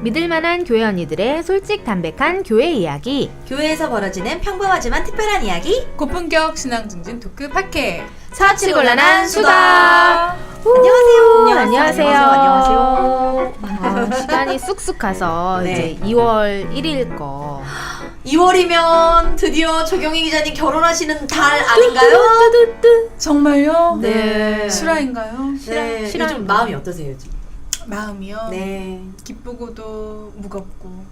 믿을만한 교회 언니들의 솔직 담백한 교회 이야기. 교회에서 벌어지는 평범하지만 특별한 이야기. 고품격 신앙 증진 토크 팟캐 사치곤란한 수다. 안녕하세요. 안녕하세요. 시간이 쑥쑥 가서 네. 이제 2월 1일 거. 2월이면 드디어 조경희 기자님 결혼하시는 달 아닌가요? 정말요? 네. 실화인가요? 네. 실화인가요? 요즘 마음이 어떠세요? 요즘? 마음이요? 네. 기쁘고도 무겁고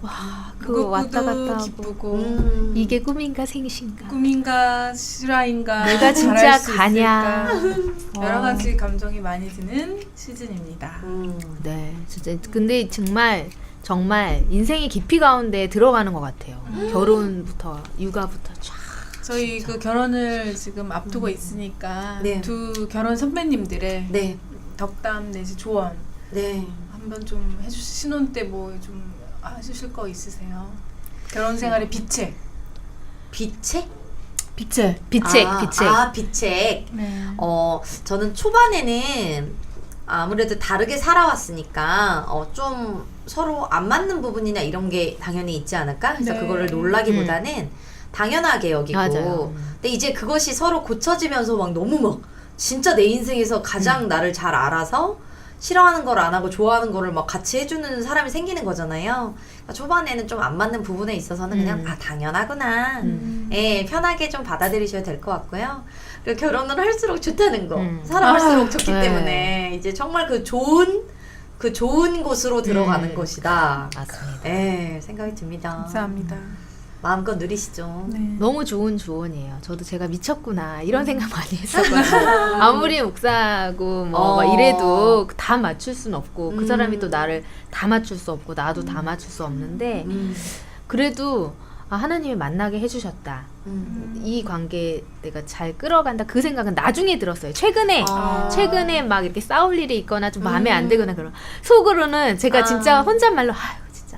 그거 왔다 갔다 하고. 기쁘고 이게 꿈인가 생신가? 꿈인가 실화인가 내가 진짜 잘할 수 가냐. 있을까? 여러 가지 감정이 많이 드는 시즌입니다. 네, 진짜 근데 정말 인생의 깊이 가운데 들어가는 것 같아요. 결혼부터 육아부터 쫙. 저희 그 결혼을 지금 앞두고 있으니까 네. 두 결혼 선배님들의 네. 덕담 내지 조언 네. 한번 좀 해주시. 신혼 때 뭐 좀 해주실 거 있으세요? 결혼 생활의 비책. 비책? 비책. 비책. 비책. 네. 저는 초반에는 아무래도 다르게 살아왔으니까 좀 서로 안 맞는 부분이나 이런 게 당연히 있지 않을까? 그래서 네. 그거를 놀라기보다는 당연하게 여기고. 맞아요. 근데 이제 그것이 서로 고쳐지면서 막 너무 막 진짜 내 인생에서 가장 나를 잘 알아서 싫어하는 걸 안 하고 좋아하는 거를 막 같이 해주는 사람이 생기는 거잖아요. 그러니까 초반에는 좀 안 맞는 부분에 있어서는 그냥 당연하구나. 예, 편하게 좀 받아들이셔야 될 것 같고요. 그리고 결혼을 할수록 좋다는 거. 살아갈수록 좋기 네. 때문에 이제 정말 그 좋은 곳으로 들어가는 것이다. 맞습니다. 예, 생각이 듭니다. 감사합니다. 마음껏 누리시죠. 네. 너무 좋은 조언이에요. 저도 제가 미쳤구나 이런 생각 많이 했었거든요. 아무리 목사고 뭐 막 이래도 다 맞출 수는 없고 그 사람이 또 나를 다 맞출 수 없고 나도 다 맞출 수 없는데 그래도 하나님이 만나게 해주셨다. 이 관계 내가 잘 끌어간다. 그 생각은 나중에 들었어요. 최근에 막 이렇게 싸울 일이 있거나 좀 마음에 안 들거나 그러면 속으로는 제가 진짜 혼잣말로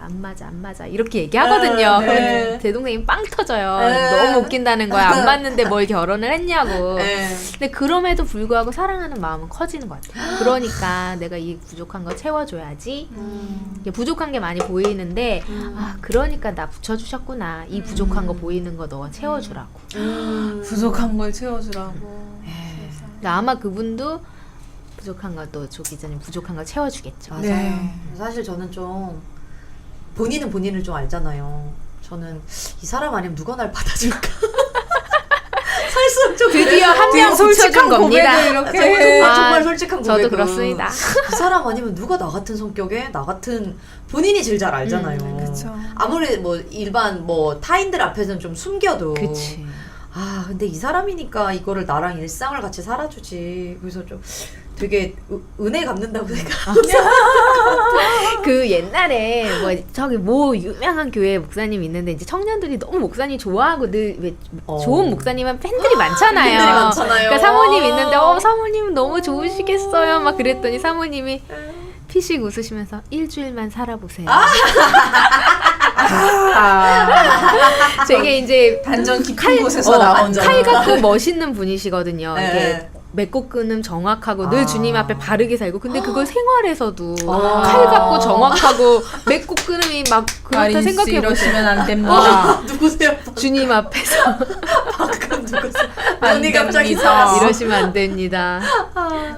안 맞아 이렇게 얘기하거든요. 네. 그러면 제 동생이 빵 터져요. 너무 웃긴다는 거야. 안 맞는데 뭘 결혼을 했냐고. 근데 그럼에도 불구하고 사랑하는 마음은 커지는 것 같아요. 그러니까 내가 이 부족한 거 채워줘야지. 이게 부족한 게 많이 보이는데 그러니까 나 붙여주셨구나. 이 부족한 거 보이는 거 너가 채워주라고. 부족한 걸 채워주라고. 근데 아마 그분도 부족한 것도 조 기자님 부족한 걸 채워주겠죠. 맞아요. 네. 사실 저는 좀 본인은 본인을 좀 알잖아요. 저는 이 사람 아니면 누가 날 받아줄까? 살수록 좀 드디어 한 명 붙여준 겁니다. 이렇게 정말 솔직한 고백은. 저도 그렇습니다. 이 사람 아니면 누가 나 같은 성격에 나 같은 본인이 제일 잘 알잖아요. 그쵸. 아무리 뭐 일반 뭐 타인들 앞에서는 좀 숨겨도. 그치. 근데 이 사람이니까 이거를 나랑 일상을 같이 살아주지. 그래서 좀 되게 은혜 갚는다고 생각하면서. 그 옛날에 저기 유명한 교회 목사님 있는데 이제 청년들이 너무 목사님 좋아하고 늘 왜 좋은 목사님은 팬들이 많잖아요. 팬들이 많잖아요. 그러니까 사모님 있는데 사모님 너무 좋으시겠어요. 막 그랬더니 사모님이 피식 웃으시면서 일주일만 살아보세요. 되게 이제 단전 깊은 곳에서 나온 칼 같고 멋있는 분이시거든요. 네. 이게 맺고 끊음 정확하고 늘 주님 앞에 바르게 살고 근데 그걸 생활에서도 칼 같고 정확하고 맺고 끊음이 막 그렇다 생각해 이러시면 안 됩니다. 누구세요? 주님 앞에서 방금 누구세요? 안 눈이 갑자기 됩니다. 살았어. 이러시면 안 됩니다.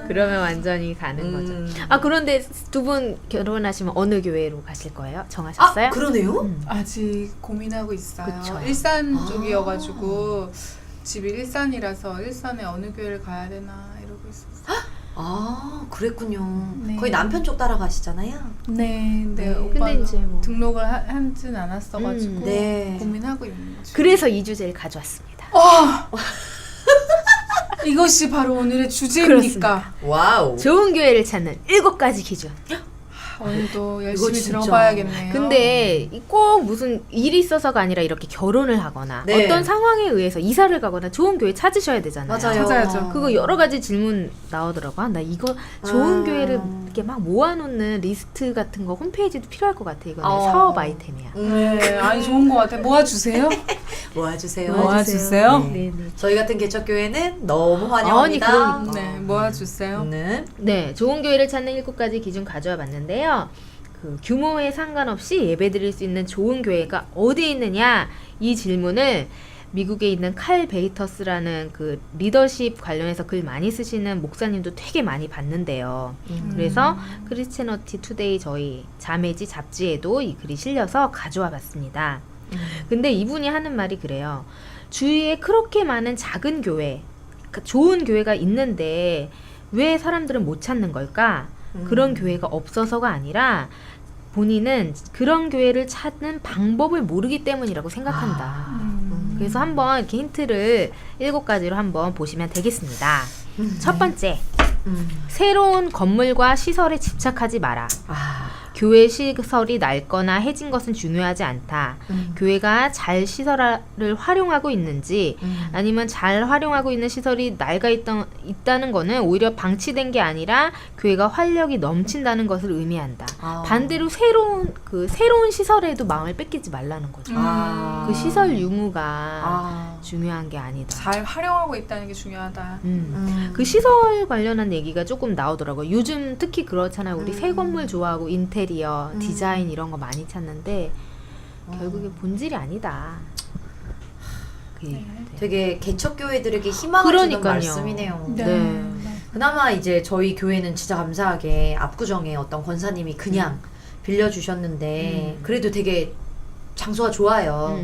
그러면 완전히 가는 거죠. 그런데 두 분 결혼하시면 어느 교회로 가실 거예요? 정하셨어요? 그러네요? 아직 고민하고 있어요. 그쵸. 일산 쪽이어가지고 집이 일산이라서 일산에 어느 교회를 가야 되나 이러고 있었어요. 그랬군요. 네. 거의 남편 쪽 따라가시잖아요. 네, 네. 오빠가 근데 이제 뭐. 등록을 하진 않았어가지고 네. 고민하고 있는 거죠. 그래서 이 주제를 가져왔습니다. 이것이 바로 오늘의 주제입니까? 와우. 좋은 교회를 찾는 7가지 기준. 오늘도 열심히 진짜. 들어봐야겠네요. 근데 꼭 무슨 일이 있어서가 아니라 이렇게 결혼을 하거나 네. 어떤 상황에 의해서 이사를 가거나 좋은 교회 찾으셔야 되잖아요. 맞아요. 찾아야죠. 그거 여러 가지 질문 나오더라고. 나 이거 좋은 교회를 이렇게 막 모아놓는 리스트 같은 거 홈페이지도 필요할 것 같아. 이거는 사업 아이템이야. 네, 아니 좋은 것 같아요. 모아주세요. 모아주세요. 모아주세요. 네. 저희 같은 개척교회는 너무 환영합니다. 그러니까. 네, 모아주세요. 네. 네, 좋은 교회를 찾는 7가지 기준 가져와 봤는데요. 그 규모에 상관없이 예배드릴 수 있는 좋은 교회가 어디에 있느냐 이 질문을 미국에 있는 칼 베이터스라는 그 리더십 관련해서 글 많이 쓰시는 목사님도 되게 많이 봤는데요. 그래서 크리스채너티 투데이 저희 자매지 잡지에도 이 글이 실려서 가져와 봤습니다. 근데 이분이 하는 말이 그래요. 주위에 그렇게 많은 작은 교회, 그러니까 좋은 교회가 있는데 왜 사람들은 못 찾는 걸까? 그런 교회가 없어서가 아니라 본인은 그런 교회를 찾는 방법을 모르기 때문이라고 생각한다. 그래서 한번 이렇게 힌트를 7가지로 한번 보시면 되겠습니다. 첫 번째, 새로운 건물과 시설에 집착하지 마라. 교회 시설이 낡거나 해진 것은 중요하지 않다. 교회가 잘 시설을 활용하고 있는지 아니면 잘 활용하고 있는 시설이 낡아 있다는 거는 오히려 방치된 게 아니라 교회가 활력이 넘친다는 것을 의미한다. 반대로 새로운 시설에도 마음을 뺏기지 말라는 거죠. 그 시설 유무가 중요한 게 아니다. 잘 활용하고 있다는 게 중요하다. 그 시설 관련한 얘기가 조금 나오더라고요. 요즘 특히 그렇잖아요. 우리 새 건물 좋아하고 인테리어, 디자인 이런 거 많이 찾는데 결국에 본질이 아니다. 되게 개척교회들에게 희망을 주는 말씀이네요. 네. 그나마 이제 저희 교회는 진짜 감사하게 압구정에 어떤 권사님이 그냥 빌려주셨는데 그래도 되게 장소가 좋아요.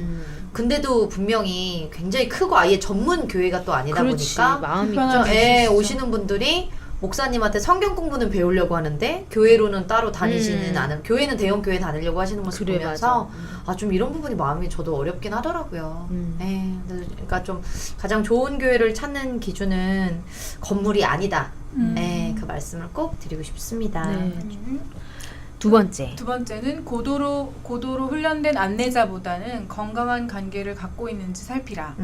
근데도 분명히 굉장히 크고 아예 전문 교회가 또 아니다 보니까 마음이 좀 오시는 분들이 목사님한테 성경 공부는 배우려고 하는데 교회로는 따로 다니지는 않은, 교회는 대형 교회 다니려고 하시는 모습 보면서 좀 이런 부분이 마음이 저도 어렵긴 하더라고요. 그러니까 좀 가장 좋은 교회를 찾는 기준은 건물이 아니다. 그 말씀을 꼭 드리고 싶습니다. 두 번째는 고도로 훈련된 안내자보다는 건강한 관계를 갖고 있는지 살피라.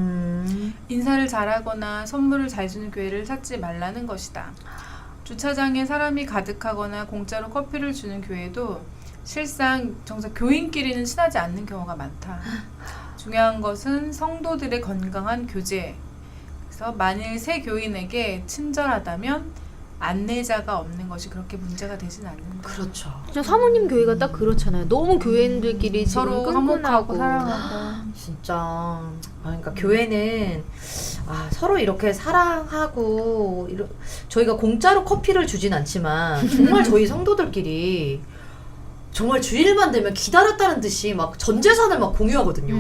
인사를 잘하거나 선물을 잘 주는 교회를 찾지 말라는 것이다. 주차장에 사람이 가득하거나 공짜로 커피를 주는 교회도 실상 정작 교인끼리는 친하지 않는 경우가 많다. 중요한 것은 성도들의 건강한 교제. 그래서 만일 새 교인에게 친절하다면 안내자가 없는 것이 그렇게 문제가 되진 않는다. 그렇죠. 진짜 사모님 교회가 딱 그렇잖아요. 너무 교인들끼리 서로 끈끈하고 사랑하고. 진짜 그러니까 교회는 서로 이렇게 사랑하고 저희가 공짜로 커피를 주진 않지만 정말 저희 성도들끼리 정말 주일만 되면 기다렸다는 듯이 막 전 재산을 막 공유하거든요.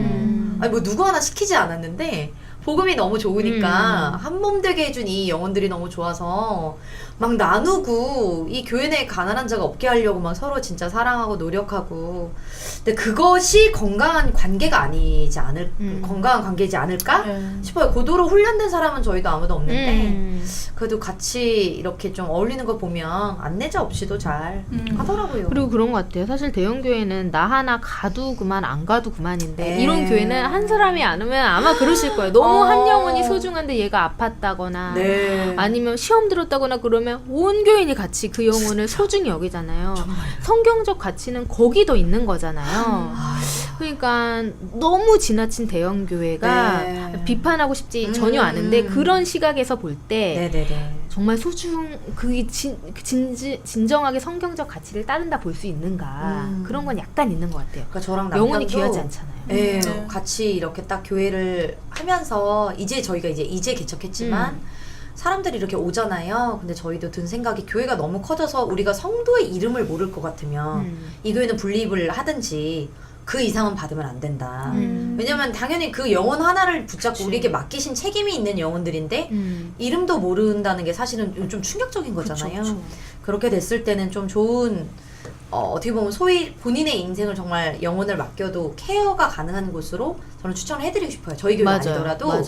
아니 뭐 누구 하나 시키지 않았는데 복음이 너무 좋으니까 한 몸 되게 해준 이 영혼들이 너무 좋아서 막 나누고 이 교회 내에 가난한 자가 없게 하려고 막 서로 진짜 사랑하고 노력하고. 근데 그것이 건강한 관계가 아니지 않을 건강한 관계이지 않을까 싶어요. 고도로 훈련된 사람은 저희도 아무도 없는데 그래도 같이 이렇게 좀 어울리는 거 보면 안내자 없이도 잘 하더라고요. 그리고 그런 것 같아요. 사실 대형 교회는 나 하나 가도 그만 안 가도 그만인데 이런 교회는 한 사람이 안 오면 아마 그러실 거예요. 너무 한 영혼이 소중한데 얘가 아팠다거나 아니면 시험 들었다거나 그러면 온 교인이 같이 그 영혼을 소중히 여기잖아요. 성경적 가치는 거기도 있는 거잖아요. 그러니까 너무 지나친 대형 교회가 비판하고 싶지 전혀 않은데 그런 시각에서 볼 때 정말 그게 진정하게 성경적 가치를 따른다 볼 수 있는가 그런 건 약간 있는 것 같아요. 그러니까 저랑 영혼이 귀하지 않잖아요. 같이 이렇게 딱 교회를 하면서 이제 저희가 이제 개척했지만 사람들이 이렇게 오잖아요. 근데 저희도 든 생각이 교회가 너무 커져서 우리가 성도의 이름을 모를 것 같으면 이 교회는 분립을 하든지 그 이상은 받으면 안 된다. 왜냐면 당연히 그 영혼 하나를 붙잡고 우리에게 맡기신 책임이 있는 영혼들인데 이름도 모른다는 게 사실은 좀 충격적인 거잖아요. 그쵸. 그렇게 됐을 때는 좀 좋은 어떻게 보면 소위 본인의 인생을 정말 영혼을 맡겨도 케어가 가능한 곳으로 저는 추천을 해드리고 싶어요. 저희 교회 아니더라도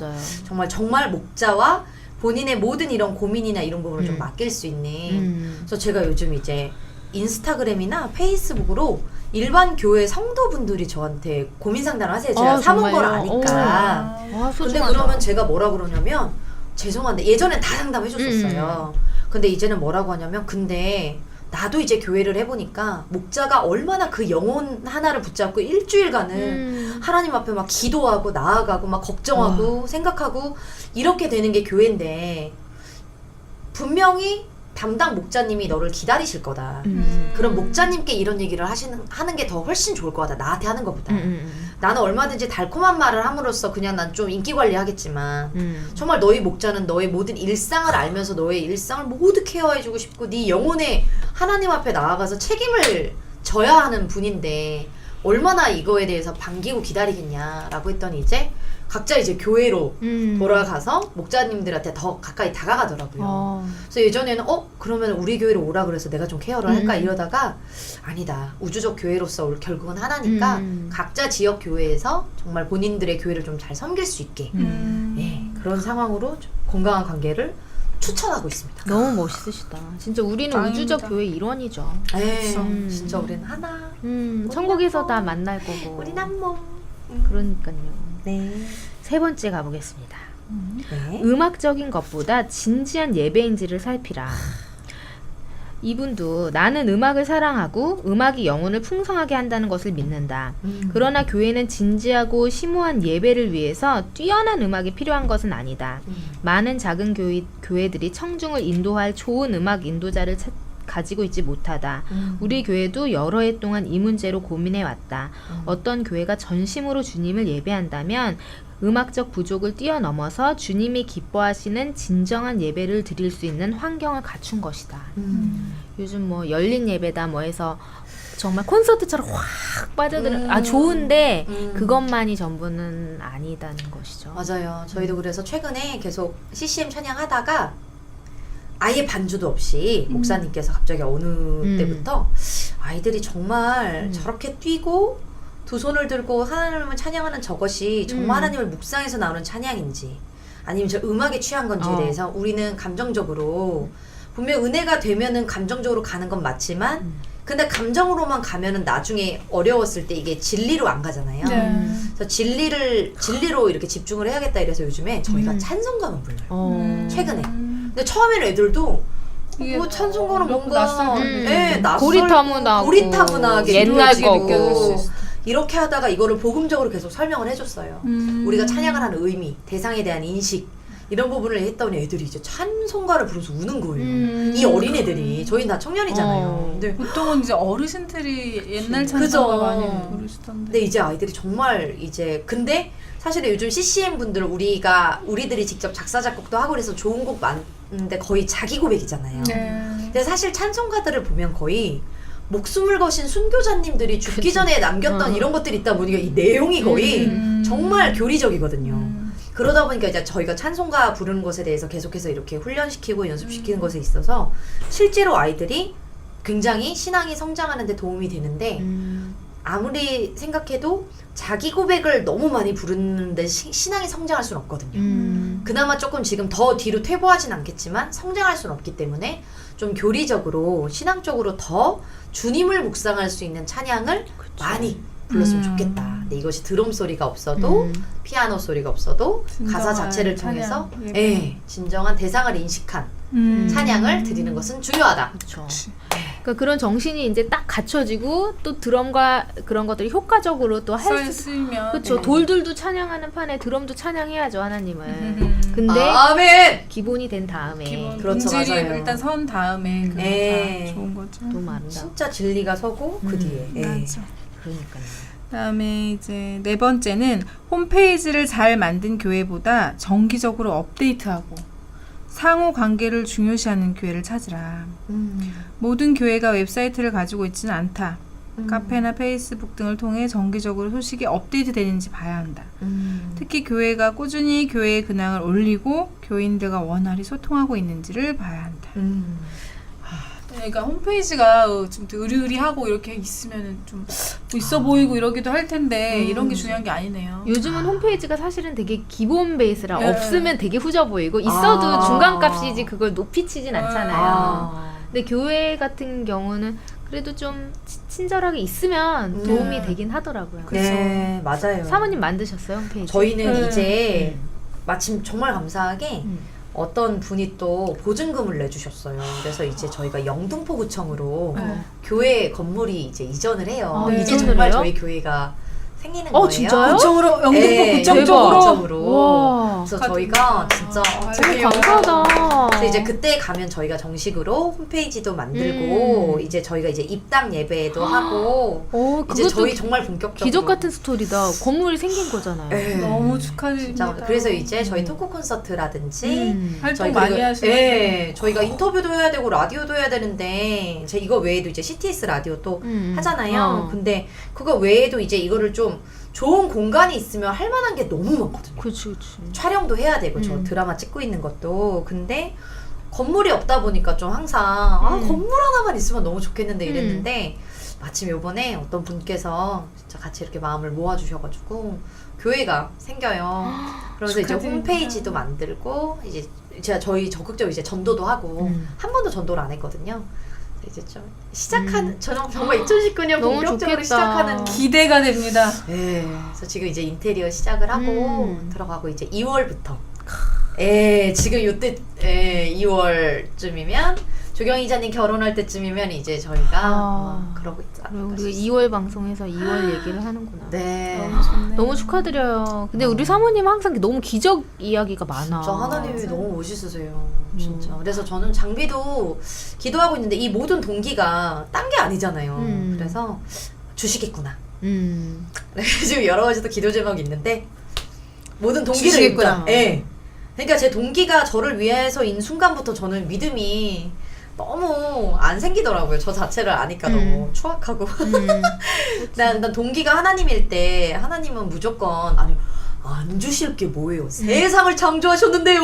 정말 목자와 본인의 모든 이런 고민이나 이런 부분을 좀 맡길 수 있는. 그래서 제가 요즘 이제 인스타그램이나 페이스북으로 일반 교회 성도분들이 저한테 고민 상담을 하세요. 제가 사는 걸 아니까. 근데 그러면 제가 뭐라 그러냐면 죄송한데 예전엔 다 상담해 줬었어요. 근데 이제는 뭐라고 하냐면 근데 나도 이제 교회를 해보니까 목자가 얼마나 그 영혼 하나를 붙잡고 일주일간을 하나님 앞에 막 기도하고 나아가고 막 걱정하고 생각하고 이렇게 되는 게 교회인데 분명히 담당 목자님이 너를 기다리실 거다. 그럼 목자님께 이런 얘기를 하는 게 더 훨씬 좋을 거다. 나한테 하는 것보다. 나는 얼마든지 달콤한 말을 함으로써 그냥 난 좀 인기 관리하겠지만 정말 너희 목자는 너의 모든 일상을 알면서 너의 일상을 모두 케어해주고 싶고 네 영혼의 하나님 앞에 나아가서 책임을 져야 하는 분인데 얼마나 이거에 대해서 반기고 기다리겠냐라고 했더니 이제 각자 이제 교회로 돌아가서 목자님들한테 더 가까이 다가가더라고요. 그래서 예전에는 그러면 우리 교회로 오라 그래서 내가 좀 케어를 할까 이러다가 아니다. 우주적 교회로서 결국은 하나니까 각자 지역 교회에서 정말 본인들의 교회를 좀 잘 섬길 수 있게 예, 그런 상황으로 좀 건강한 관계를 추천하고 있습니다. 너무 멋있으시다. 진짜 우리는 짱입니다. 우주적 교회 일원이죠. 네, 진짜 우리는 하나. 천국에서 다 만날 거고. 우리 남모. 그러니까요. 네. 세 번째 가보겠습니다. 네. 음악적인 것보다 진지한 예배인지를 살피라. 이분도 나는 음악을 사랑하고 음악이 영혼을 풍성하게 한다는 것을 믿는다. 그러나 교회는 진지하고 심오한 예배를 위해서 뛰어난 음악이 필요한 것은 아니다. 많은 작은 교회들이 청중을 인도할 좋은 음악 인도자를 가지고 있지 못하다. 우리 교회도 여러 해 동안 이 문제로 고민해 왔다. 어떤 교회가 전심으로 주님을 예배한다면 음악적 부족을 뛰어넘어서 주님이 기뻐하시는 진정한 예배를 드릴 수 있는 환경을 갖춘 것이다. 요즘 뭐 열린 예배다 뭐 해서 정말 콘서트처럼 확 빠져들어 좋은데 그것만이 전부는 아니다는 것이죠. 맞아요. 저희도 그래서 최근에 계속 CCM 찬양하다가 아예 반주도 없이 목사님께서 갑자기 어느 때부터 아이들이 정말 저렇게 뛰고 두 손을 들고 하나님을 찬양하는 저것이 정말 하나님을 묵상해서 나오는 찬양인지 아니면 저 음악에 취한 건지에 대해서 우리는 감정적으로 분명 은혜가 되면은 감정적으로 가는 건 맞지만 근데 감정으로만 가면은 나중에 어려웠을 때 이게 진리로 안 가잖아요. 그래서 진리로 이렇게 집중을 해야겠다 이래서 요즘에 저희가 찬송가만 불러요. 최근에. 근데 처음에는 애들도 뭐 찬송가는 뭔가 낯설고 고리타분하게 옛날 느껴지고 거고 이렇게 하다가 이거를 복음적으로 계속 설명을 해줬어요. 우리가 찬양을 하는 의미, 대상에 대한 인식 이런 부분을 했더니 애들이 이제 찬송가를 부르면서 우는 거예요. 이 어린애들이 저희는 다 청년이잖아요. 근데 보통은 이제 어르신들이 옛날 찬송가 많이 부르시던데. 근데 이제 아이들이 정말 이제 근데 사실은 요즘 CCM 분들 우리들이 직접 작사 작곡도 하고 그래서 좋은 곡 많은데 거의 자기 고백이잖아요. 근데 사실 찬송가들을 보면 거의 목숨을 거신 순교자님들이 죽기 전에 남겼던 이런 것들이 있다 보니까 이 내용이 거의 정말 교리적이거든요. 그러다 보니까 이제 저희가 찬송가 부르는 것에 대해서 계속해서 이렇게 훈련시키고 연습시키는 것에 있어서 실제로 아이들이 굉장히 신앙이 성장하는 데 도움이 되는데 아무리 생각해도 자기 고백을 너무 많이 부르는데 신앙이 성장할 수는 없거든요. 그나마 조금 지금 더 뒤로 퇴보하진 않겠지만 성장할 수는 없기 때문에 좀 교리적으로 신앙적으로 더 주님을 묵상할 수 있는 찬양을 많이 불렀으면 좋겠다. 근데 이것이 드럼 소리가 없어도 피아노 소리가 없어도 가사 자체를 통해서 진정한 대상을 인식한 찬양을 드리는 것은 중요하다. 그렇죠. 그러니까 그런 정신이 이제 딱 갖춰지고 또 드럼과 그런 것들이 효과적으로 또 할 수 있으면 그렇죠. 돌들도 찬양하는 판에 드럼도 찬양해야죠 하나님을. 근데 아멘. 기본이 된 다음에 그렇죠, 본질이 맞아요. 일단 선 다음에 그게 다 좋은 거죠. 또 아름다워. 진짜 진리가 서고 그 뒤에. 맞아. 그러니까요. 그다음에 이제 네 번째는 홈페이지를 잘 만든 교회보다 정기적으로 업데이트하고 상호 관계를 중요시하는 교회를 찾으라. 모든 교회가 웹사이트를 가지고 있지는 않다. 카페나 페이스북 등을 통해 정기적으로 소식이 업데이트되는지 봐야 한다. 특히 교회가 꾸준히 교회의 근황을 올리고 교인들과 원활히 소통하고 있는지를 봐야 한다. 그러니까 홈페이지가 좀 으리으리하고 이렇게 있으면 좀 있어 보이고 이러기도 할 텐데 이런 게 중요한 게 아니네요. 요즘은 홈페이지가 사실은 되게 기본 베이스라 없으면 되게 후져 보이고 있어도 중간값이지 그걸 높이 치진 않잖아요. 근데 교회 같은 경우는 그래도 좀 친절하게 있으면 도움이 되긴 하더라고요. 네, 맞아요. 사모님 만드셨어요 홈페이지? 저희는 이제 마침 정말 감사하게 어떤 분이 또 보증금을 내주셨어요. 그래서 이제 저희가 영등포구청으로 교회 건물이 이제 이전을 해요. 이제 정말 저희 교회가 생기는 거예요. 진짜요? 구청으로 영등포 구청 대박. 쪽으로. 구청으로. 그래서 저희가 진짜 되게 감사하다. 그래서 이제 그때 가면 저희가 정식으로 홈페이지도 만들고 이제 저희가 이제 입당 예배도 하고 이제 그것도 저희 정말 본격적으로 기적 같은 스토리다. 건물이 생긴 거잖아요. 네. 너무 축하드립니다. 진짜 그래서 이제 저희 토크 콘서트라든지 활동 많이 하시는 네, 저희가 인터뷰도 해야 되고 라디오도 해야 되는데 제 이거 외에도 이제 CTS 라디오 또 하잖아요. 근데 그거 외에도 이제 이거를 좀 좋은 공간이 있으면 할 만한 게 너무 많거든요. 그렇지. 촬영도 해야 되고 저 드라마 찍고 있는 것도 근데 건물이 없다 보니까 좀 항상 아 건물 하나만 있으면 너무 좋겠는데 이랬는데 마침 요번에 어떤 분께서 진짜 같이 이렇게 마음을 모아주셔가지고 교회가 생겨요. 그러면서 이제 축하드립니다. 홈페이지도 만들고 이제 제가 저희 적극적으로 이제 전도도 하고 한 번도 전도를 안 했거든요. 이제 좀 시작하는 정말 2019년 너무 본격적으로 좋겠다. 시작하는 기대가 됩니다. 네, 그래서 지금 이제 인테리어 시작을 하고 들어가고 이제 2월부터. 지금 요때 2월쯤이면 조경 이자님 결혼할 때쯤이면 이제 저희가 그러고 있지 않을까 우리가 싶습니다. 2월 방송에서 2월 얘기를 하는구나. 네. 너무 좋네요. 너무 축하드려요. 근데 우리 사모님 항상 너무 기적 이야기가 많아. 진짜 하나님이 너무 멋있으세요. 진짜. 그래서 저는 장비도 기도하고 있는데 이 모든 동기가 딴 게 아니잖아요. 그래서 주시겠구나. 지금 여러 가지 또 기도 제목이 있는데 모든 동기를 주시겠구나. 일단, 예. 그러니까 제 동기가 저를 위해서인 순간부터 저는 믿음이 너무 안 생기더라고요. 저 자체를 아니까 너무 추악하고. 난 동기가 하나님일 때 하나님은 무조건 아니 안 주실 게 뭐예요. 세상을 창조하셨는데요.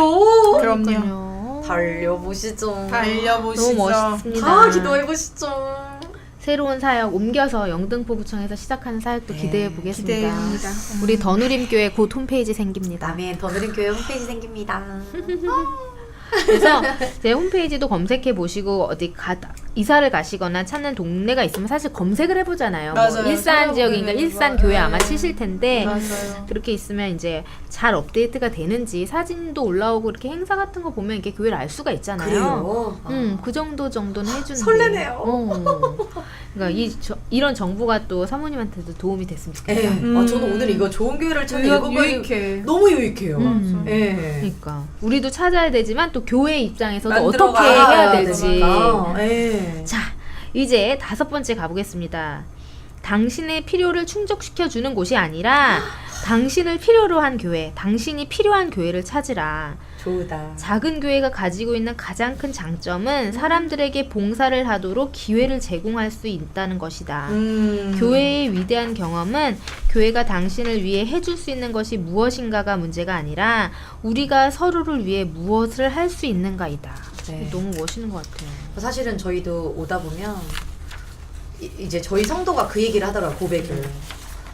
그럼요. 달려보시죠. 달려보시죠. 너무 멋있습니다. 다 기도해보시죠. 새로운 사역 옮겨서 영등포구청에서 시작하는 사역도 기대해 보겠습니다. 기대합니다. 우리 더누림교회 곧 홈페이지 생깁니다. 다음에 더누림교회 홈페이지 생깁니다. 그래서 제 홈페이지도 검색해 보시고 어디 이사를 가시거나 찾는 동네가 있으면 사실 검색을 해보잖아요. 맞아요. 뭐 일산 지역이니까 찾아보게 일산 되고. 교회 아마 네. 치실 텐데 맞아요. 그렇게 있으면 이제 잘 업데이트가 되는지 사진도 올라오고 이렇게 행사 같은 거 보면 이렇게 교회를 알 수가 있잖아요. 그래요? 그 정도는 해주는. 설레네요. 그러니까 이런 정보가 또 사모님한테도 도움이 됐으면 좋겠다. 예. 저는 오늘 이거 좋은 교회를 찾는 이거 유익해. 너무 유익해요. 맞아. 예. 그러니까 우리도 찾아야 되지만 또 교회 입장에서도 만들어 어떻게 가야 해야 될지. 되니까. 예. 자, 이제 5번째 가보겠습니다. 당신의 필요를 충족시켜주는 곳이 아니라 당신을 필요로 한 교회, 당신이 필요한 교회를 찾으라. 좋다. 작은 교회가 가지고 있는 가장 큰 장점은 사람들에게 봉사를 하도록 기회를 제공할 수 있다는 것이다. 교회의 위대한 경험은 교회가 당신을 위해 해줄 수 있는 것이 무엇인가가 문제가 아니라 우리가 서로를 위해 무엇을 할 수 있는가이다. 네. 너무 멋있는 것 같아요. 사실은 저희도 오다 보면 이제 저희 성도가 그 얘기를 하더라고요. 고백을.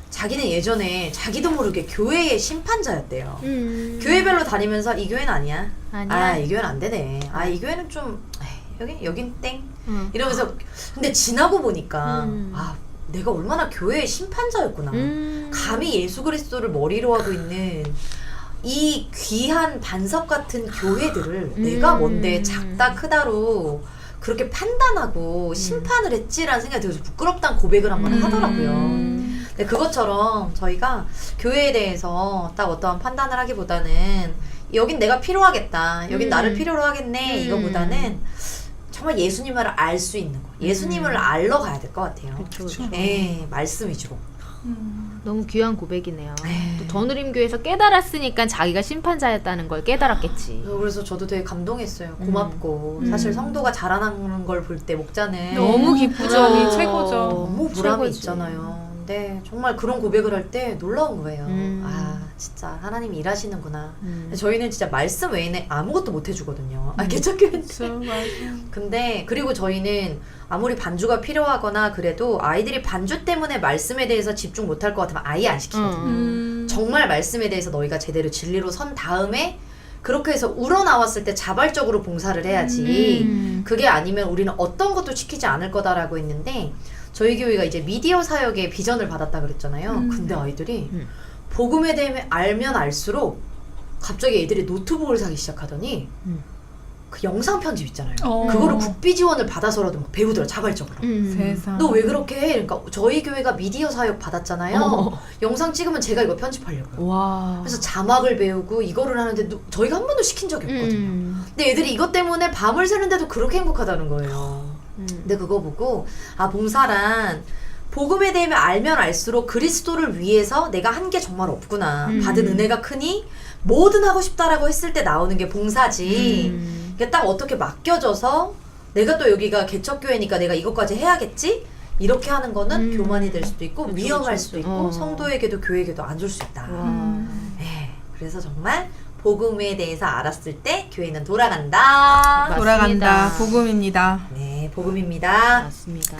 자기는 예전에 자기도 모르게 교회의 심판자였대요. 교회별로 다니면서 이 교회는 아니야. 아니야. 이 교회는 안 되네. 이 교회는 좀 여긴 땡. 응. 이러면서 근데 지나고 보니까 내가 얼마나 교회의 심판자였구나. 감히 예수 그리스도를 머리로 하고 있는 이 귀한 반석 같은 교회들을 내가 뭔데 작다 크다로 그렇게 판단하고 심판을 했지라는 생각이 들어서 부끄럽다는 고백을 한 번 하더라고요. 근데 그것처럼 저희가 교회에 대해서 딱 어떠한 판단을 하기보다는 여긴 내가 필요하겠다. 여긴 나를 필요로 하겠네. 이거보다는 정말 예수님을 알 수 있는 거. 예수님을 알러 가야 될 것 같아요. 그렇죠. 네, 말씀 위주로. 너무 귀한 고백이네요. 에이. 또 더누림교회에서 깨달았으니까 자기가 심판자였다는 걸 깨달았겠지. 그래서 저도 되게 감동했어요. 고맙고. 사실 성도가 자라나는 걸 볼 때 목자는 너무 기쁘죠. 보람이 최고죠. 너무 보람이 최고지. 있잖아요. 근데 정말 그런 고백을 할 때 놀라운 거예요. 음. 진짜 하나님이 일하시는구나. 음. 근데 저희는 진짜 말씀 외에는 아무것도 못 해주거든요. 개척교회인데. 맞아. 근데 그리고 저희는 아무리 반주가 필요하거나 그래도 아이들이 반주 때문에 말씀에 대해서 집중 못할 것 같으면 아예 안 시키거든요. 정말 말씀에 대해서 너희가 제대로 진리로 선 다음에 그렇게 해서 우러나왔을 때 자발적으로 봉사를 해야지. 그게 아니면 우리는 어떤 것도 시키지 않을 거다라고 했는데 저희 교회가 이제 미디어 사역의 비전을 받았다 그랬잖아요. 근데 아이들이 복음에 대해 알면 알수록 갑자기 애들이 노트북을 사기 시작하더니 그 영상 편집 있잖아요. 어. 그거를 국비 지원을 받아서라도 막 배우더라 자발적으로. 세상. 너 왜 그렇게 해? 그러니까 저희 교회가 미디어 사역 받았잖아요. 어. 영상 찍으면 제가 이거 편집하려고요. 와. 그래서 자막을 배우고 이거를 하는데 저희가 한 번도 시킨 적이 없거든요. 근데 애들이 이것 때문에 밤을 새는데도 그렇게 행복하다는 거예요. 근데 그거 보고 아 봉사란 복음에 대해 알면 알수록 그리스도를 위해서 내가 한 게 정말 없구나. 받은 은혜가 크니 뭐든 하고 싶다라고 했을 때 나오는 게 봉사지. 이게 딱 어떻게 맡겨져서 내가 또 여기가 개척교회니까 내가 이것까지 해야겠지? 이렇게 하는 거는 교만이 될 수도 있고 그쵸, 위험할 그쵸. 수도 있고 성도에게도 교회에게도 안 줄 수 있다. 네, 그래서 정말 복음에 대해서 알았을 때 교회는 돌아간다. 맞습니다. 돌아간다. 복음입니다. 네, 복음입니다. 맞습니다.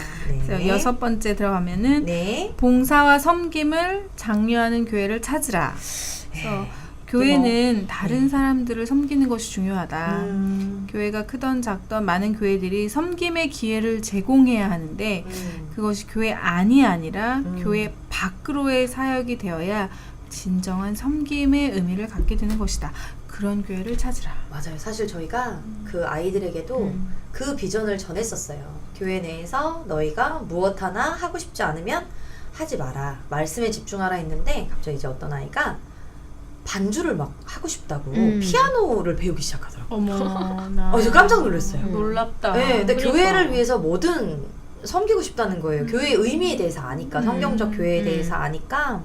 그래서 6번째 들어가면은 네. 봉사와 섬김을 장려하는 교회를 찾으라. 그래서 교회는 다른 사람들을 섬기는 것이 중요하다. 교회가 크던 작던 많은 교회들이 섬김의 기회를 제공해야 하는데 그것이 교회 안이 아니라 교회 밖으로의 사역이 되어야 진정한 섬김의 의미를 갖게 되는 것이다. 그런 교회를 찾으라. 맞아요. 사실 저희가 그 아이들에게도 그 비전을 전했었어요. 교회 내에서 너희가 무엇 하나 하고 싶지 않으면 하지 마라. 말씀에 집중하라 했는데 갑자기 이제 어떤 아이가 반주를 막 하고 싶다고 피아노를 배우기 시작하더라고요. 어머나. 저 깜짝 놀랐어요. 놀랍다. 네, 근데 그러니까. 교회를 위해서 뭐든 섬기고 싶다는 거예요. 교회의 의미에 대해서 아니까, 성경적 교회에 대해서 아니까.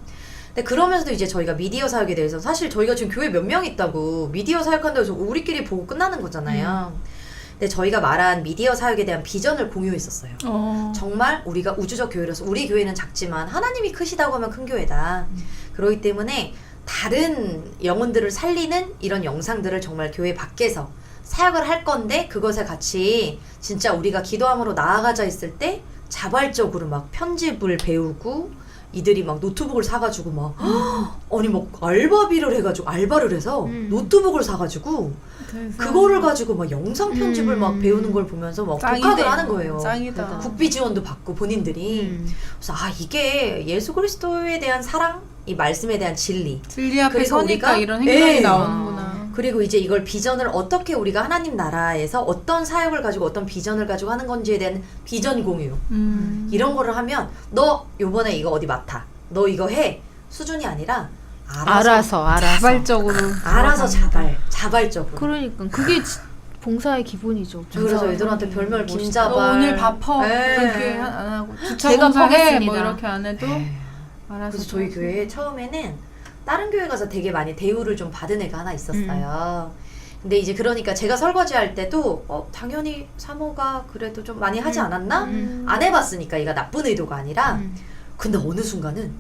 근데 그러면서도 이제 저희가 미디어 사역에 대해서 사실 저희가 지금 교회 몇 명 있다고 미디어 사역한다고 해서 우리끼리 보고 끝나는 거잖아요. 근데 저희가 말한 미디어 사역에 대한 비전을 공유했었어요. 정말 우리가 우주적 교회로서 우리 교회는 작지만 하나님이 크시다고 하면 큰 교회다. 그렇기 때문에 다른 영혼들을 살리는 이런 영상들을 정말 교회 밖에서 사역을 할 건데 그것에 같이 진짜 우리가 기도함으로 나아가자 했을 때 자발적으로 막 편집을 배우고 이들이 막 노트북을 사가지고 막 아니 막 알바비를 해가지고 알바를 해서 노트북을 사가지고 그거를 가지고 막 영상 편집을 막 배우는 걸 보면서 막 독학을 하는 거예요. 짱이다. 국비 지원도 받고 본인들이 그래서 아 이게 예수 그리스도에 대한 사랑, 이 말씀에 대한 진리, 진리 앞에 그리고 서니까 우리가- 이런 행동이 예. 나오는구나. 그리고 이제 이걸 비전을 어떻게 우리가 하나님 나라에서 어떤 사역을 가지고 어떤 비전을 가지고 하는 건지에 대한 비전 공유 이런 거를 하면 너 요번에 이거 어디 맡아, 너 이거 해 수준이 아니라 알아서. 알아서 자발적으로. 그러니까 그게 봉사의 기본이죠. 그래서 애들한테 별명 너 김자발. 오늘 밥퍼 네. 이렇게 안 하고 주차 제가 봉사해 퍼겠습니다. 뭐 이렇게 안 해도 네. 알아서. 그래서 저희 교회에 처음에는 다른 교회 가서 되게 많이 대우를 좀 받은 애가 하나 있었어요. 근데 이제 그러니까 제가 설거지할 때도 당연히 사모가 그래도 좀 많이 하지 않았나? 안 해봤으니까 얘가 나쁜 의도가 아니라 근데 어느 순간은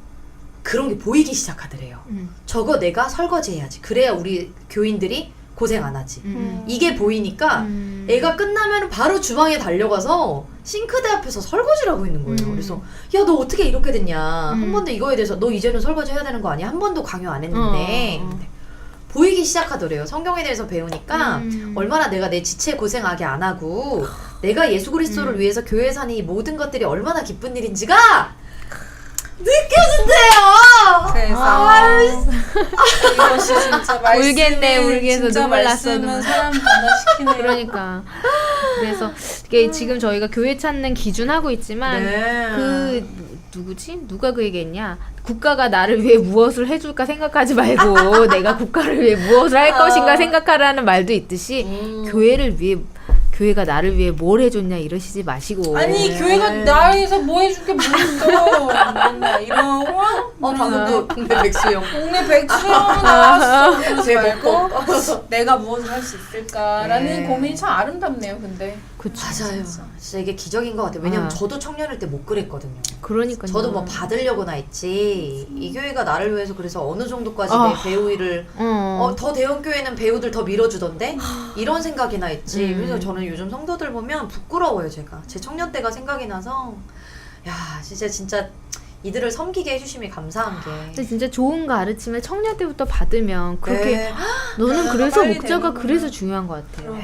그런 게 보이기 시작하더래요. 저거 내가 설거지 해야지. 그래야 우리 교인들이 고생 안 하지. 이게 보이니까 애가 끝나면 바로 주방에 달려가서 싱크대 앞에서 설거지를 하고 있는 거예요. 그래서 야 너 어떻게 이렇게 됐냐. 한 번도 이거에 대해서 너 이제는 설거지 해야 되는 거 아니야? 한 번도 강요 안 했는데 근데 보이기 시작하더래요. 성경에 대해서 배우니까 얼마나 내가 내 지체 고생하게 안 하고 내가 예수 그리스도를 위해서 교회 사는 이 모든 것들이 얼마나 기쁜 일인지가 느껴진대요. 세상. 이것이 진짜 말씀이 울겠네, 울겠어. 진짜 눈물 났어, 말씀은 눈물. 사람 변화시키네요. 그러니까 그래서 이게 지금 저희가 교회 찾는 기준 하고 있지만 네. 그 누구지? 누가 그 얘기했냐? 국가가 나를 위해 무엇을 해줄까 생각하지 말고 내가 국가를 위해 무엇을 할 것인가 생각하라는 말도 있듯이 교회가 나를 위해 뭘 해줬냐 이러시지 마시고 아니 교회가 나에서 뭐 해줄 게 뭐 있어. 맨날 이런 방금 또 국내 백수형. 국내 백수형 나왔어. 그러지 말고 제복. 내가 무엇을 할 수 있을까라는 네. 고민이 참 아름답네요. 근데 그쵸. 맞아요. 진짜. 진짜 이게 기적인 것 같아요. 왜냐면 아. 저도 청년일 때 못 그랬거든요. 그러니까요. 저도 뭐 받으려고나 했지. 이 교회가 나를 위해서 그래서 어느 정도까지 아. 내 배우 일을 더 대형 교회는 배우들 더 밀어주던데 이런 생각이나 했지. 그래서 저는 요즘 성도들 보면 부끄러워요. 제가 제 청년 때가 생각이 나서 야 진짜 이들을 섬기게 해주심이 감사한 게. 근데 진짜 좋은 가르침을 청년 때부터 받으면 그렇게 네. 너는 변화가 그래서 빨리 목자가 되는구나. 그래서 중요한 것 같아요.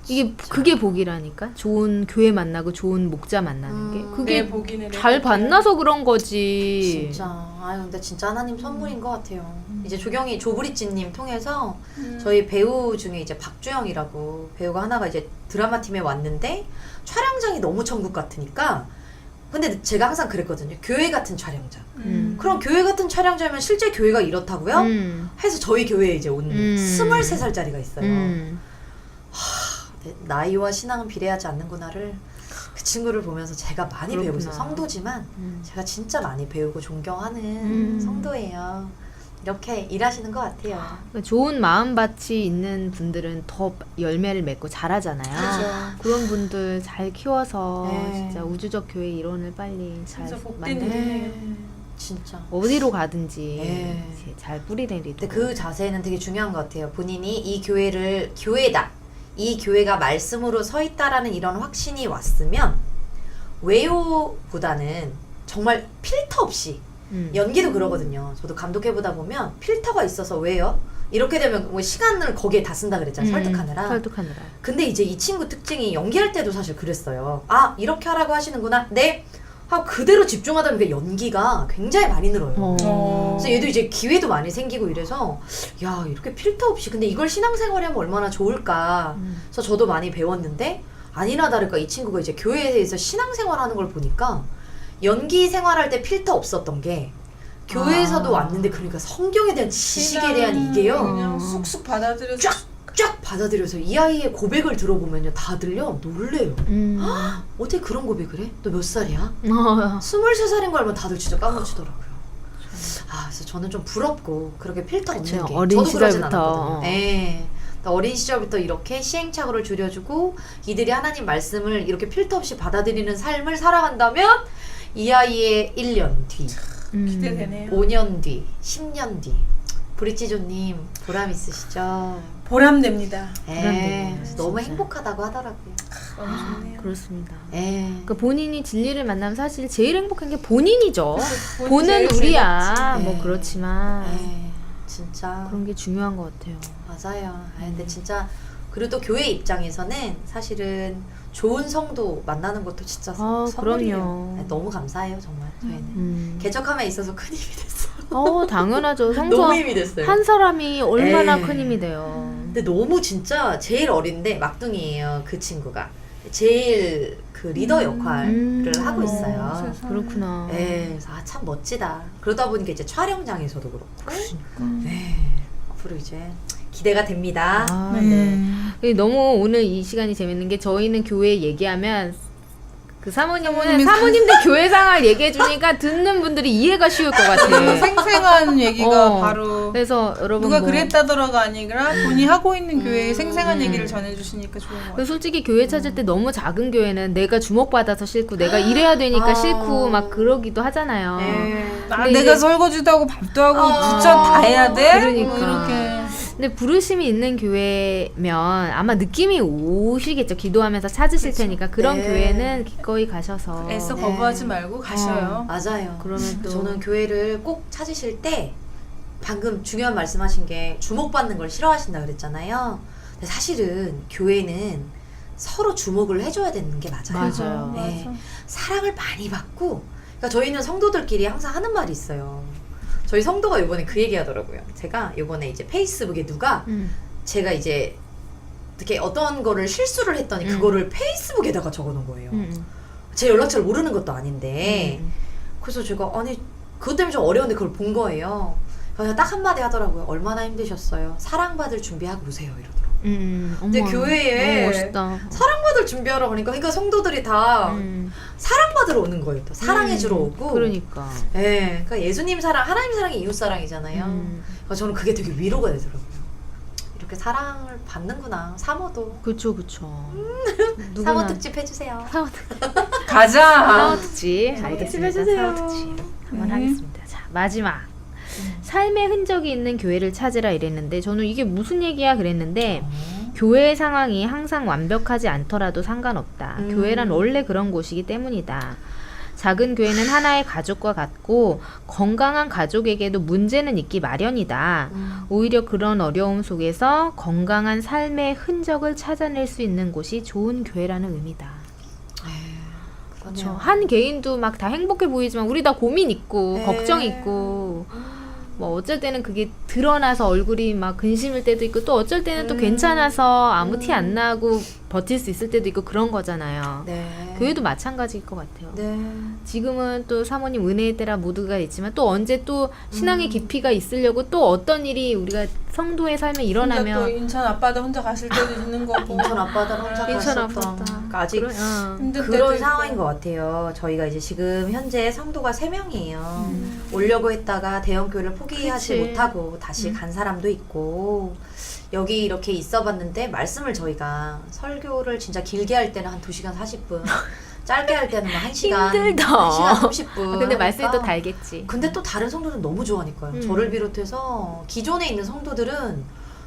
이게 그게 복이라니까. 좋은 교회 만나고 좋은 목자 만나는 게 내 그게 복이네. 잘 만나서 그런 거지. 진짜 아유 근데 진짜 하나님 선물인 것 같아요. 이제 조경이 조브리찌님 통해서 음. 저희 배우 중에 이제 박주영이라고 배우가 하나가 이제 드라마 팀에 왔는데 촬영장이 너무 천국 같으니까 근데 제가 항상 그랬거든요. 교회 같은 촬영장. 그럼 교회 같은 촬영장이면 실제 교회가 이렇다고요? 해서 저희 교회에 이제 온 23살짜리가 있어요. 네, 나이와 신앙은 비례하지 않는구나를 그 친구를 보면서 제가 많이 그렇구나. 배우고 있어요. 성도지만 제가 진짜 많이 배우고 존경하는 성도예요. 이렇게 일하시는 것 같아요. 그러니까 좋은 마음밭이 있는 분들은 더 열매를 맺고 잘하잖아요. 그렇죠. 그런 분들 잘 키워서 네. 진짜 우주적 교회 이론을 빨리 잘 진짜 복된 만들고 일이네요. 진짜. 어디로 가든지 네. 이제 잘 뿌리내리도록. 근데 그 자세는 되게 중요한 것 같아요. 본인이 이 교회를 교회다. 이 교회가 말씀으로 서 있다라는 이런 확신이 왔으면 외요보다는 정말 필터 없이 연기도 그러거든요. 저도 감독해보다 보면 필터가 있어서 왜요? 이렇게 되면 뭐 시간을 거기에 다 쓴다 그랬잖아요. 설득하느라. 설득하느라. 근데 이제 이 친구 특징이 연기할 때도 사실 그랬어요. 아 이렇게 하라고 하시는구나. 네. 하고 그대로 집중하다 보니까 연기가 굉장히 많이 늘어요. 그래서 얘도 이제 기회도 많이 생기고 이래서 야 이렇게 필터 없이 근데 이걸 신앙생활에 하면 얼마나 좋을까. 그래서 저도 많이 배웠는데 아니나 다를까 이 친구가 이제 교회에서 신앙생활하는 걸 보니까 연기 생활할 때 필터 없었던 게 교회에서도 왔는데 그러니까 성경에 대한 지식에 대한 이게요 그냥 쑥쑥 받아들여서 쫙 받아들여서 이 아이의 고백을 들어보면요 다들요 놀래요. 어떻게 그런 고백을 해? 너 몇 살이야? 23살인 거 알면 다들 진짜 까무치더라고요. 아 그래서 저는 좀 부럽고 그렇게 필터 없는 그쵸, 게 어린 저도 그러진 시절부터. 않았거든요. 네. 어린 시절부터 이렇게 시행착오를 줄여주고 이들이 하나님 말씀을 이렇게 필터 없이 받아들이는 삶을 살아간다면 이 아이의 1년 뒤, 기대되네요. 5년 뒤, 10년 뒤 브리찌조님 보람 있으시죠? 보람됩니다. 네. 보람돼요, 너무 진짜. 행복하다고 하더라고요. 너무 좋네요. 그렇습니다. 네. 그러니까 본인이 진리를 만나면 사실 제일 행복한 게 본인이죠. 본인이 보는 제일 우리야 즐겁지. 뭐 네. 그렇지만 네. 진짜 그런 게 중요한 것 같아요. 맞아요. 아, 근데 진짜 그리고 또 교회 입장에서는 사실은 좋은 성도 만나는 것도 진짜 선물이에요. 그럼요. 네, 너무 감사해요 정말 저희는. 개척함에 있어서 큰 힘이 됐어요. 당연하죠. 성도 너무 힘이 됐어요. 한 사람이 얼마나 네. 큰 힘이 돼요. 근데 너무 진짜 제일 어린데 막둥이에요 그 친구가. 제일 그 리더 역할을 하고 있어요. 세상에. 그렇구나. 네, 그래서 아, 참 멋지다. 그러다 보니까 이제 촬영장에서도 그렇고. 네, 앞으로 이제 기대가 됩니다. 아, 네. 네. 너무 오늘 이 시간이 재밌는 게 저희는 교회 얘기하면 그 사모님은 사모님이- 사모님들 교회 생활 얘기해 주니까 듣는 분들이 이해가 쉬울 것 같아요. 생생한 얘기가 어. 바로 그래서 여러분 누가 뭐 그랬다더라가 아니라 본인이 하고 있는 교회의 생생한 음. 얘기를 전해주시니까 좋은 것 그리고 같아요. 솔직히 교회 찾을 때 너무 작은 교회는 내가 주목받아서 싫고 내가 이래야 되니까 아. 싫고 막 그러기도 하잖아요. 네. 아, 근데 내가 이제- 설거지도 하고 밥도 하고 아. 부천 다 해야 돼? 그러니까. 뭐 이렇게. 근데 부르심이 있는 교회면 아마 느낌이 오시겠죠. 기도하면서 찾으실 테니까 그런 네. 교회는 기꺼이 가셔서 애써 네. 거부하지 말고 가셔요. 맞아요. 그러면 또 저는 교회를 꼭 찾으실 때 방금 중요한 말씀하신 게 주목받는 걸 싫어하신다 그랬잖아요. 근데 사실은 교회는 서로 주목을 해줘야 되는 게 맞아요. 맞아요. 네. 맞아. 사랑을 많이 받고 그러니까 저희는 성도들끼리 항상 하는 말이 있어요. 저희 성도가 이번에 그 얘기 하더라고요. 제가 이번에 이제 페이스북에 누가 제가 이제 이렇게 어떤 거를 실수를 했더니 그거를 페이스북에다가 적어놓은 거예요. 제 연락처를 모르는 것도 아닌데 그래서 제가 아니 그것 때문에 좀 어려운데 그걸 본 거예요. 그래서 딱 한마디 하더라고요. 얼마나 힘드셨어요. 사랑받을 준비하고 오세요 이러더라고요. 근데 어머, 교회에 너무 멋있다. 사랑받을 준비하러 가니까 그러니까 성도들이 다 사랑받으러 오는 거예요. 또 사랑해주러 오고. 그러니까. 예, 그러니까 예수님 사랑, 하나님 사랑이 이웃 사랑이잖아요. 그러니까 저는 그게 되게 위로가 되더라고요. 이렇게 사랑을 받는구나. 사모도. 그쵸. 사모 특집 해주세요. 가자. 사모 특집. 사모 특집 알겠습니다. 해주세요. 사모 특집 한번 네. 하겠습니다. 자, 마지막. 삶의 흔적이 있는 교회를 찾으라 이랬는데 저는 이게 무슨 얘기야 그랬는데 교회 상황이 항상 완벽하지 않더라도 상관없다. 교회란 원래 그런 곳이기 때문이다. 작은 교회는 하나의 가족과 같고 건강한 가족에게도 문제는 있기 마련이다. 오히려 그런 어려움 속에서 건강한 삶의 흔적을 찾아낼 수 있는 곳이 좋은 교회라는 의미다. 그렇죠. 한 개인도 막 다 행복해 보이지만 우리 다 고민 있고 네. 걱정 있고 뭐 어쩔 때는 그게 드러나서 얼굴이 막 근심일 때도 있고 또 어쩔 때는 또 괜찮아서 아무 티 안 나고 버틸 수 있을 때도 있고 그런 거잖아요. 네. 교회도 마찬가지일 것 같아요. 네. 지금은 또 사모님 은혜의 때라 모두가 있지만 또 언제 또 신앙의 깊이가 있으려고 또 어떤 일이 우리가 성도의 삶에 혼자 또 일어나면 인천 앞바다 혼자 가실 때도 있는 거고. 인천 앞바다 혼자 인천 갔었던. 앞바다. 그러니까 아직 힘든 때도 그런 있고. 상황인 것 같아요. 저희가 이제 지금 현재 성도가 3명이에요. 오려고 했다가 대형교회를 포기하지 그치. 못하고 다시 간 사람도 있고 여기 이렇게 있어봤는데 말씀을 저희가 설교를 진짜 길게 할 때는 한 2시간 40분 짧게 할 때는 막 1시간 힘들다. 1시간 30분 근데 말씀이 또 하니까. 달겠지. 근데 또 다른 성도들은 너무 좋아하니까요. 음. 저를 비롯해서 기존에 있는 성도들은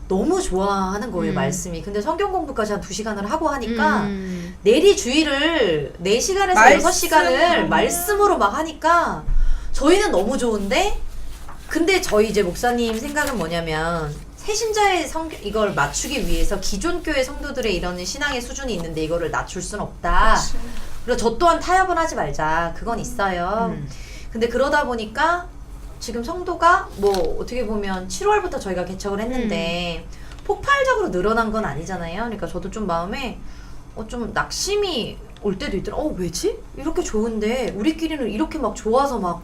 너무 좋아하는 거예요, 말씀이. 근데 성경 공부까지 한 2시간을 하고 하니까 내리 주일을 4시간에서 말씀. 6시간을 말씀으로 막 하니까 저희는 너무 좋은데 근데 저희 이제 목사님 생각은 뭐냐면 새신자의 이걸 맞추기 위해서 기존 교회 성도들의 이런 신앙의 수준이 있는데 이거를 낮출 순 없다. 그치. 그리고 저 또한 타협은 하지 말자. 그건 있어요. 근데 그러다 보니까 지금 성도가 뭐 어떻게 보면 7월부터 저희가 개척을 했는데 폭발적으로 늘어난 건 아니잖아요. 그러니까 저도 좀 마음에 좀 낙심이 올 때도 있더라고요. 왜지? 이렇게 좋은데 우리끼리는 이렇게 막 좋아서 막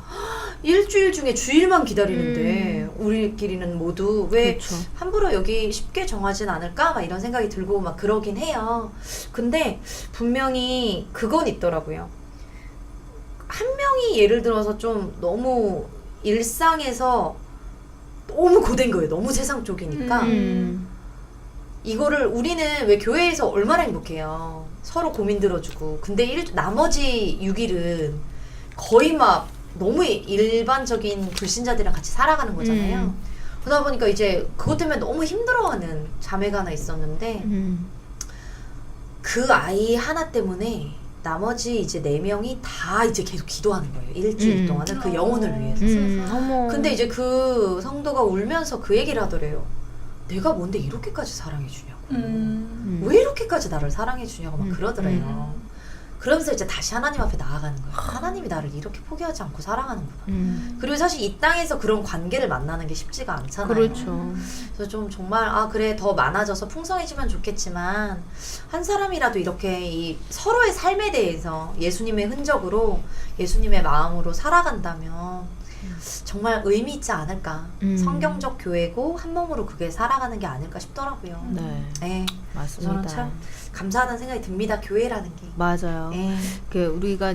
일주일 중에 주일만 기다리는데 우리끼리는 모두 왜 그렇죠. 함부로 여기 쉽게 정하진 않을까? 막 이런 생각이 들고 막 그러긴 해요. 근데 분명히 그건 있더라고요. 한 명이 예를 들어서 좀 너무 일상에서 너무 고된 거예요. 너무 세상 쪽이니까. 이거를 우리는 왜 교회에서 얼마나 행복해요. 서로 고민 들어주고. 근데 나머지 6일은 거의 막 너무 일반적인 불신자들이랑 같이 살아가는 거잖아요. 그러다 보니까 이제 그것 때문에 너무 힘들어하는 자매가 하나 있었는데 그 아이 하나 때문에 나머지 이제 4명이 다 이제 계속 기도하는 거예요. 일주일 동안은 그 영혼을 위해서. 어머. 근데 이제 그 성도가 울면서 그 얘기를 하더래요. 내가 뭔데 이렇게까지 사랑해 주냐고. 왜 이렇게까지 나를 사랑해 주냐고 막 그러더래요. 그러면서 이제 다시 하나님 앞에 나아가는 거예요. 하나님이 나를 이렇게 포기하지 않고 사랑하는구나. 그리고 사실 이 땅에서 그런 관계를 만나는 게 쉽지가 않잖아요. 그렇죠. 그래서 좀 정말 그래 더 많아져서 풍성해지면 좋겠지만 한 사람이라도 이렇게 이 서로의 삶에 대해서 예수님의 흔적으로 예수님의 마음으로 살아간다면 정말 의미 있지 않을까. 성경적 교회고 한 몸으로 그게 살아가는 게 아닐까 싶더라고요. 네, 네. 맞습니다. 저는 참 감사하다는 생각이 듭니다. 교회라는 게. 맞아요. 네. 우리가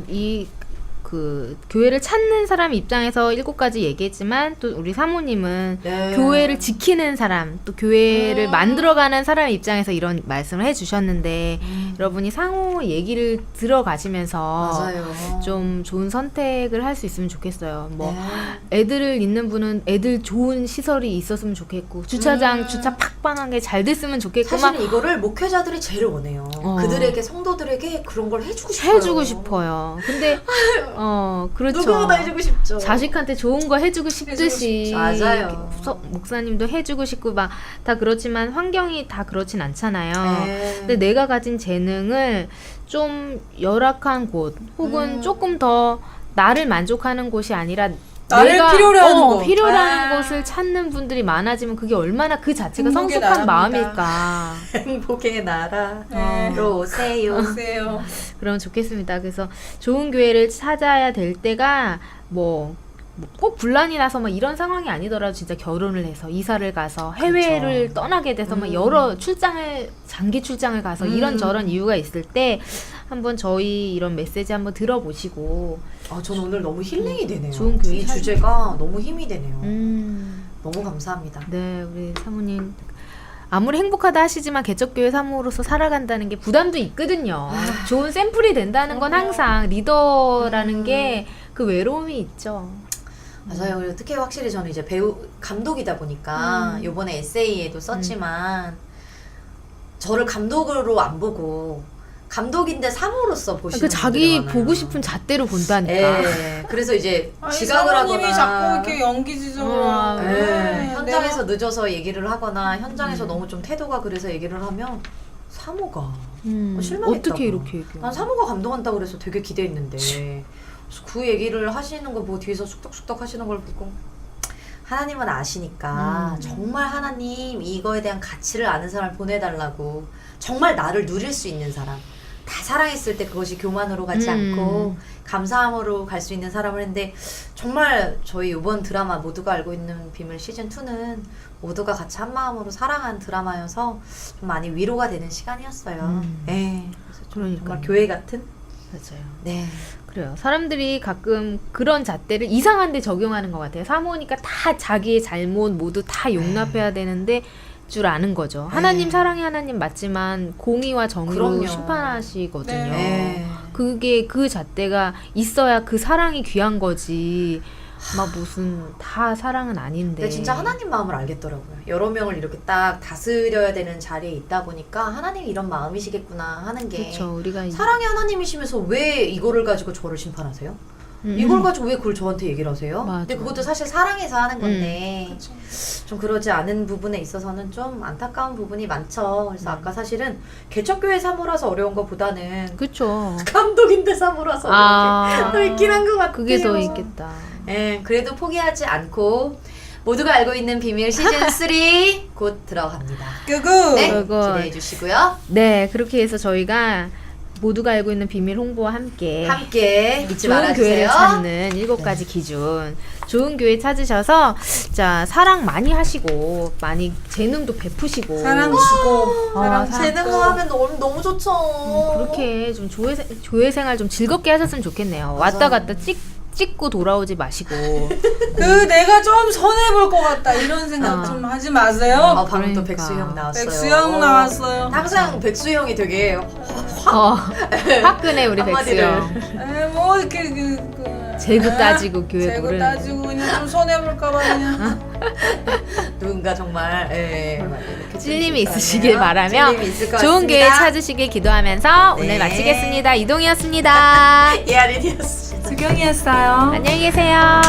그 교회를 찾는 사람 입장에서 7가지 얘기했지만 또 우리 사모님은 네. 교회를 지키는 사람 또 교회를 만들어가는 사람 입장에서 이런 말씀을 해주셨는데 여러분이 상호 얘기를 들어가시면서 맞아요. 좀 좋은 선택을 할 수 있으면 좋겠어요. 뭐 네. 애들을 있는 분은 애들 좋은 시설이 있었으면 좋겠고 주차장 주차 팍빵하게 잘 됐으면 좋겠고 막 사실은 이거를 목회자들이 제일 원해요. 그들에게 성도들에게 그런 걸 해주고 싶어요. 해주고 싶어요. 근데 그렇죠. 누구보다 해주고 싶죠. 자식한테 좋은 거 해주고 싶듯이 맞아요. 목사님도 해주고 싶고 막 다 그렇지만 환경이 다 그렇진 않잖아요. 네. 근데 내가 가진 재능을 좀 열악한 곳 혹은 조금 더 나를 만족하는 곳이 아니라 나를 필요로 하는 곳. 필요로 하는 곳을 찾는 분들이 많아지면 그게 얼마나 그 자체가 행복의 성숙한 나라입니다. 마음일까. 행복의 나라로 네. 오세요. 오세요. 그러면 좋겠습니다. 그래서 좋은 교회를 찾아야 될 때가 꼭 분란이 나서 막 이런 상황이 아니더라도 진짜 결혼을 해서 이사를 가서 해외를 그쵸. 떠나게 돼서 막 여러 장기 출장을 가서 이런저런 이유가 있을 때 한번 저희 이런 메시지 한번 들어보시고 저는 오늘 너무 힐링이 되네요. 좋은 교회 이 주제가 너무 힘이 되네요. 너무 감사합니다. 네, 우리 사모님 아무리 행복하다 하시지만 개척교회 사모로서 살아간다는 게 부담도 있거든요. 좋은 샘플이 된다는 건 항상 리더라는 게 그 외로움이 있죠. 맞아요. 그리고 특히 확실히 저는 이제 감독이다 보니까 요번에 에세이에도 썼지만 저를 감독으로 안 보고 감독인데 사모로서 보시는 그 자기 분들이 많아요. 보고 싶은 잣대로 본다니까. 예. 그래서 이제 아니, 지각을 사모님이 하거나 자꾸 이렇게 연기 지적으로 아, 예. 현장에서 내가- 늦어서 얘기를 하거나 현장에서 너무 좀 태도가 그래서 얘기를 하면 사모가 실망했다고. 어떻게 이렇게 얘기해? 난 사모가 감동한다고 그래서 되게 기대했는데 그래서 그 얘기를 하시는 거 보고 뒤에서 쑥덕쑥덕 하시는 걸 보고 하나님은 아시니까 정말 하나님 이거에 대한 가치를 아는 사람을 보내달라고 정말 나를 누릴 수 있는 사람 다 사랑했을 때 그것이 교만으로 가지 않고 감사함으로 갈 수 있는 사람을 했는데 정말 저희 이번 드라마 모두가 알고 있는 비밀 시즌2는 모두가 같이 한 마음으로 사랑한 드라마여서 좀 많이 위로가 되는 시간이었어요. 네. 그래서 좀 그러니까요. 정말 교회 같은? 맞아요. 네. 그래요. 사람들이 가끔 그런 잣대를 이상한데 적용하는 것 같아요. 사모니까 다 자기의 잘못 모두 다 용납해야 되는데 줄 아는 거죠. 하나님 사랑의 하나님 맞지만 공의와 정의로 그럼요. 심판하시거든요. 네. 그게 그 잣대가 있어야 그 사랑이 귀한 거지. 막 무슨 다 사랑은 아닌데. 근데 진짜 하나님 마음을 알겠더라고요. 여러 명을 이렇게 딱 다스려야 되는 자리에 있다 보니까 하나님이 이런 마음이시겠구나 하는 게 그렇죠. 우리가 사랑의 하나님이시면서 왜 이거를 가지고 저를 심판하세요? 이걸 가지고 왜 그걸 저한테 얘기를 하세요? 맞아. 근데 그것도 사실 사랑해서 하는 건데 그쵸. 좀 그러지 않은 부분에 있어서는 좀 안타까운 부분이 많죠. 그래서 아까 사실은 개척교회 사모라서 어려운 것보다는 그렇죠. 감독인데 사모라서 아, 더 있긴 한 것 같아요. 그게 더 있겠다. 예, 그래도 포기하지 않고 모두가 알고 있는 비밀 시즌 3 곧 들어갑니다. 끄구. 네, 그거. 기대해 주시고요. 네, 그렇게 해서 저희가 모두가 알고 있는 비밀 홍보와 함께 함께 잊지 좋은 교회를 말아주세요. 찾는 7가지 기준. 좋은 교회 찾으셔서 자 사랑 많이 하시고 많이 재능도 베푸시고 사랑 주고 사랑 사랑 재능을 하면 너무 좋죠. 그렇게 좀 교회 생활 좀 즐겁게 하셨으면 좋겠네요. 왔다 갔다 찍고 돌아오지 마시고. 그 내가 좀 손해 볼 것 같다 이런 생각 좀 하지 마세요. 방금 또 그러니까. 백수형 나왔어요. 백수형 나왔어요. 항상 백수형이 되게 화끈해 우리 한마디를. 백수형. 뭐 이렇게 재고 따지고 교회 재고 고르는. 따지고 그냥 좀 손해 볼까봐 그냥. 누군가 정말 이렇게 찔림이 있을 거 있으시길 아니에요? 바라며 찔림이 있을 것 좋은 교회 같습니다. 찾으시길 기도하면서 네. 오늘 마치겠습니다. 이동이었습니다. 이하린이었습니다. 수경이었어요. 안녕히 계세요.